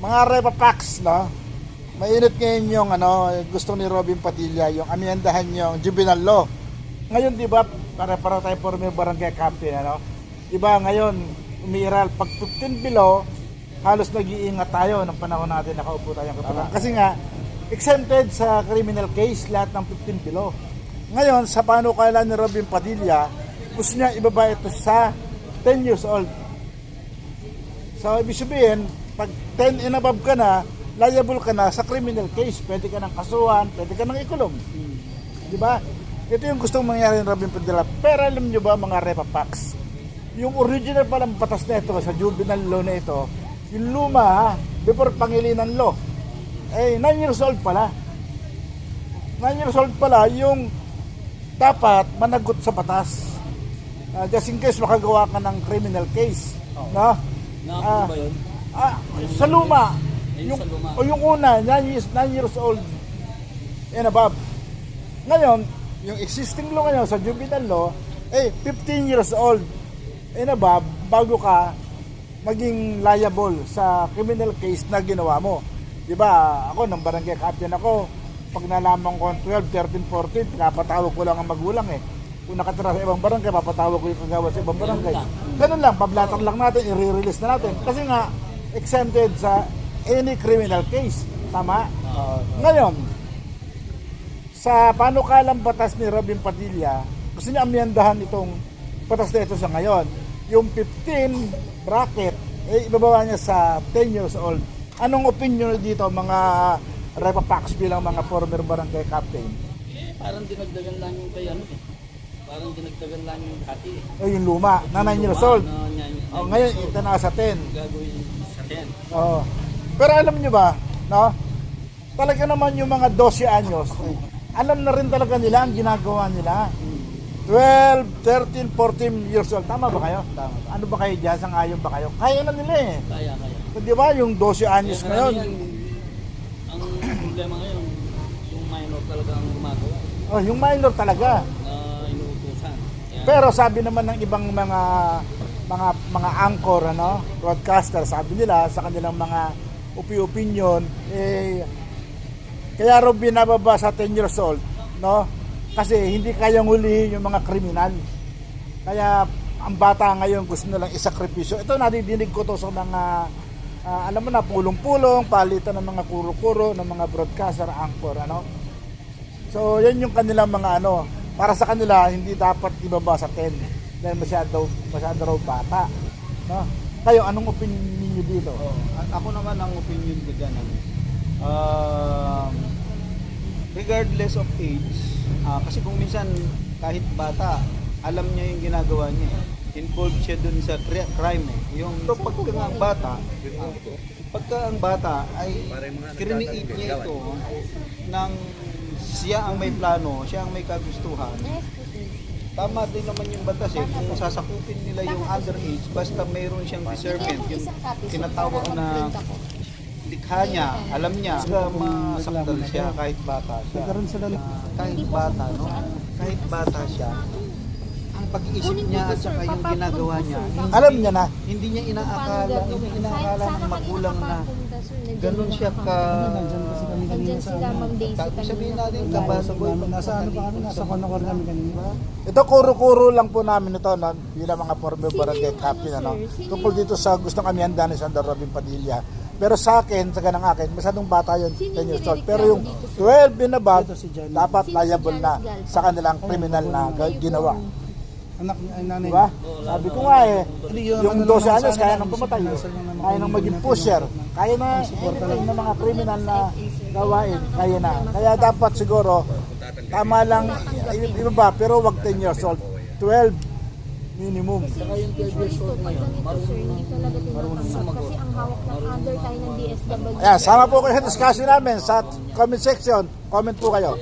Mga Repa Packs, no? Mainit ngayon yung gusto ni Robin Padilla, yung amiyandahan yung juvenile law. Ngayon, di ba, para tayo former barangay captain, Di ba, ngayon, umiiral, pag 15 below, halos nag-iingat tayo ng panahon natin, nakaupo tayong kapalang. Kasi nga, exempted sa criminal case, lahat ng 15 below. Ngayon, sa panukala ni Robin Padilla, gusto niya ibaba ito sa 10 years old. So, ibig sabihin, pag 10 and above ka na, liable ka na sa criminal case. Pwede ka ng kasuhan, pwede ka ng ikulong. Di ba? Ito yung gustong mangyari ng Robin Padilla. Pero alam nyo ba, mga Repa Packs, yung original palang batas na ito, sa juvenile law na ito, yung luma, before Pangilinan law, 9 years old pala. 9 years old pala, yung dapat managot sa batas. Just in case makagawa ka ng criminal case. No? Nakakita ba yun? Sa luma. Yung sa luma. O yung una, 9 years old and above. Ngayon, yung existing law ngayon sa juvenile law, 15 years old and above, bago ka maging liable sa criminal case na ginawa mo. Diba, ako, nang barangay captain ako, pag nalaman ko 12, 13, 14, pinapatawag ko lang ang magulang Kung nakatira sa ibang barangay, papatawag ko yung kagawa sa ibang barangay. Ganun lang, pablatar lang natin, i-release na natin. Kasi nga, exempted sa any criminal case. Tama? Ngayon, sa panukalang batas ni Robin Padilla, gusto niya amyandahan itong batas na ito sa ngayon. Yung 15 bracket, ibababa niya sa 10 years old. Anong opinion dito, mga Repa Packs bilang mga former barangay captain? Parang dinagdagan lang yung kay Parang dinagdagan lang yung dati Yung luma, na 9 years old. Ngayon, ito na sa 10. Gagawin sa 10. Pero alam nyo ba, talaga naman yung mga 12 anyos, alam na rin talaga nila ang ginagawa nila. 12, 13, 14 years old. Tama ba kayo? Tama. Ano ba kayo dyan? Sang-ayon ba kayo? Kaya na nila Kaya. Di ba yung 12 anyos ngayon? Ang problema ngayon, yung minor talaga ang gumagawa. Yung minor talaga. Inuutusan. Pero sabi naman ng ibang mga anchor, broadcaster, sabi nila sa kanilang mga opinion, kaya raw binababa sa 10 years old, kasi hindi kayang hulihin yung mga kriminal. Kaya ang bata ngayon gusto nilang isakripisyo. Ito nadidinig ko to sa mga alam mo na, pulong-pulong, palitan ng mga kuro-kuro, ng mga broadcaster, anchor, So, yan yung kanilang mga para sa kanila, hindi dapat ibaba sa 10 dahil masyado raw bata. Kayo, anong opinion niyo dito? Ako naman, ang opinion ko dyan, regardless of age, kasi kung minsan, kahit bata, alam niya yung ginagawa niya. Involved siya dun sa crime. So, pagka ang bata ay create niya ito ng siya ang may plano, siya ang may kagustuhan. Tama din naman yung batas kung sasakupin nila yung underage basta mayroon siyang discernment, yung tinatawag na likha niya, alam niya, masakdal siya kahit bata siya. Kahit bata siya, ang pag-iisip niya at saka yung ginagawa niya, Alam niya na. hindi niya inaakala ng magulang na ganun siya Nandiyan sila, Ma'am Daisy. sabihin natin, kabasa ko Nasa konokor namin kanina. Ito, kuro-kuro lang po namin ito, bilang mga former barangay captain, tungkol dito sa gustong amyanda ni Sandra Robin Padilla. Pero sa akin, sa ganang akin, masyadong bata yun, 10 years old. Pero yung 12 and above, dapat liable na sa kanilang criminal na ginawa. Anak ay nanay. Diba? Sabi ko nga yung 12 anos, kaya nang pumatay. Kaya nang maging pusher. Kaya na anything na mga criminal na gawain. Kaya na. Kaya dapat siguro, tama lang, iba ba, pero wag 10 years old. 12 minimum. Saka yung 12 years old ngayon, marunong sumagot. Kasi ang hawak ng under tayo ng DSWD. Ayan, sama po kayo sa discussion namin sa comment section. Comment po kayo.